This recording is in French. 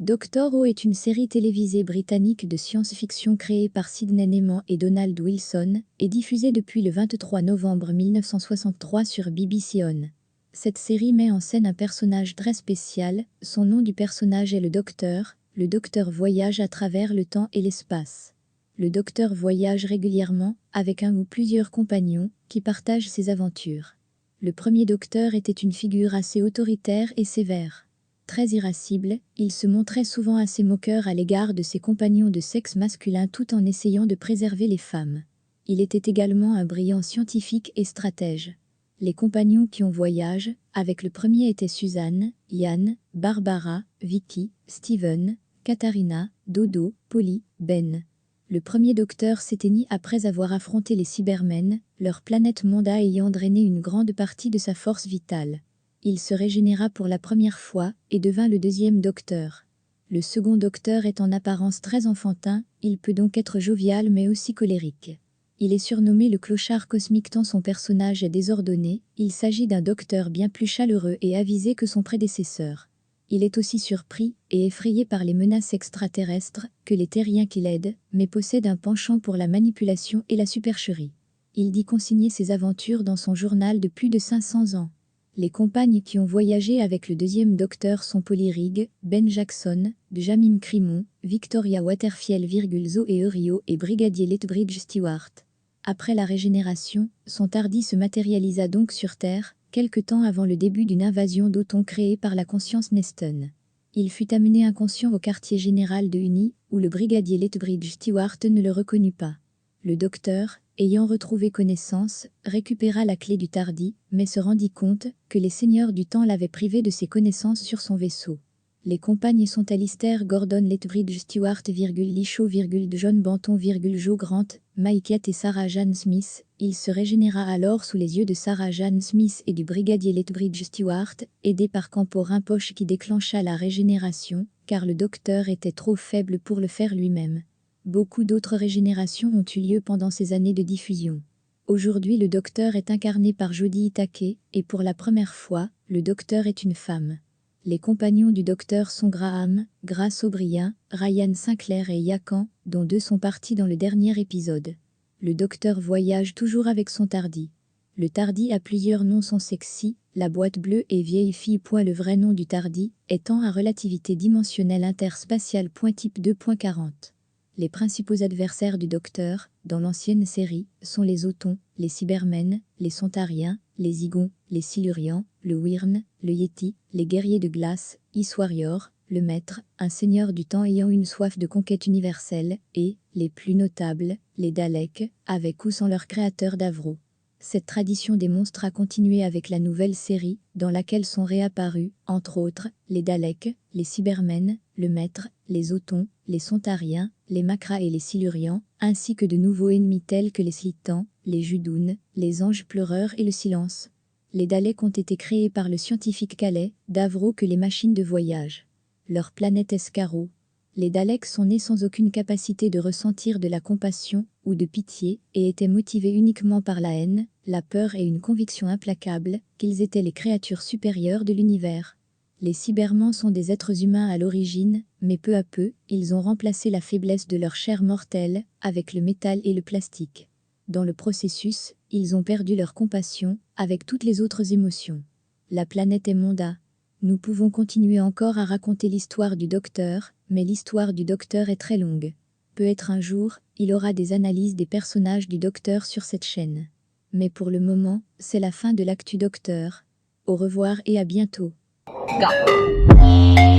Doctor Who est une série télévisée britannique de science-fiction créée par Sidney Neiman et Donald Wilson et diffusée depuis le 23 novembre 1963 sur BBC One. Cette série met en scène un personnage très spécial, son nom du personnage est le Docteur voyage à travers le temps et l'espace. Le Docteur voyage régulièrement, avec un ou plusieurs compagnons, qui partagent ses aventures. Le premier Docteur était une figure assez autoritaire et sévère. Très irascible, il se montrait souvent assez moqueur à l'égard de ses compagnons de sexe masculin tout en essayant de préserver les femmes. Il était également un brillant scientifique et stratège. Les compagnons qui ont voyagé avec le premier étaient Suzanne, Ian, Barbara, Vicky, Steven, Katharina, Dodo, Polly, Ben. Le premier Docteur s'éteignit après avoir affronté les Cybermen, leur planète Monda ayant drainé une grande partie de sa force vitale. Il se régénéra pour la première fois et devint le deuxième Docteur. Le second Docteur est en apparence très enfantin, il peut donc être jovial mais aussi colérique. Il est surnommé le clochard cosmique tant son personnage est désordonné, il s'agit d'un Docteur bien plus chaleureux et avisé que son prédécesseur. Il est aussi surpris et effrayé par les menaces extraterrestres que les terriens qui l'aident, mais possède un penchant pour la manipulation et la supercherie. Il dit consigner ses aventures dans son journal de plus de 500 ans. Les compagnes qui ont voyagé avec le deuxième Docteur sont Polly Rigg, Ben Jackson, Jamim Crimon, Victoria Waterfield, Zoé Eurio et Brigadier Lethbridge Stewart. Après la régénération, son TARDIS se matérialisa donc sur Terre, quelque temps avant le début d'une invasion d'Auton créée par la conscience Neston. Il fut amené inconscient au quartier général de Uni, où le brigadier Lethbridge Stewart ne le reconnut pas. Le Docteur, ayant retrouvé connaissance, récupéra la clé du TARDIS, mais se rendit compte que les seigneurs du temps l'avaient privé de ses connaissances sur son vaisseau. Les compagnes sont Alistair Gordon Lethbridge Stewart, Lee Shaw, John Banton, Joe Grant, Mike Yatt et Sarah Jane Smith. Il se régénéra alors sous les yeux de Sarah Jane Smith et du brigadier Lethbridge Stewart, aidé par Campo Rinpoche qui déclencha la régénération, car le Docteur était trop faible pour le faire lui-même. Beaucoup d'autres régénérations ont eu lieu pendant ces années de diffusion. Aujourd'hui, le Docteur est incarné par Jodie Whittaker, et pour la première fois, le Docteur est une femme. Les compagnons du Docteur sont Graham, Grace O'Brien, Ryan Sinclair et Yakan, dont 2 sont partis dans le dernier épisode. Le Docteur voyage toujours avec son TARDIS. Le TARDIS a plusieurs noms sont sexy, la boîte bleue et vieille fille. Le vrai nom du TARDIS étant à relativité dimensionnelle interspatiale. Type 2.40. Les principaux adversaires du Docteur, dans l'ancienne série, sont les Autons, les Cybermen, les Sontariens, les Igons, les Silurians, le Wyrm, le Yeti, les guerriers de glace, Iswarior, le Maître, un seigneur du temps ayant une soif de conquête universelle, et, les plus notables, les Daleks, avec ou sans leur créateur Davro. Cette tradition des monstres a continué avec la nouvelle série, dans laquelle sont réapparus, entre autres, les Daleks, les Cybermen, le Maître, les Autons, les Sontariens, les Makras et les Silurians, ainsi que de nouveaux ennemis tels que les Slitans, les Judoons, les Anges Pleureurs et le Silence. Les Daleks ont été créés par le scientifique Calais, Davro que les machines de voyage. Leur planète Escaro. Les Daleks sont nés sans aucune capacité de ressentir de la compassion ou de pitié et étaient motivés uniquement par la haine, la peur et une conviction implacable qu'ils étaient les créatures supérieures de l'univers. Les Cybermans sont des êtres humains à l'origine, mais peu à peu, ils ont remplacé la faiblesse de leur chair mortelle avec le métal et le plastique. Dans le processus, ils ont perdu leur compassion avec toutes les autres émotions. La planète est Monda. Nous pouvons continuer encore à raconter l'histoire du Docteur, mais l'histoire du Docteur est très longue. Peut-être un jour, il aura des analyses des personnages du Docteur sur cette chaîne. Mais pour le moment, c'est la fin de l'actu Docteur. Au revoir et à bientôt. Go.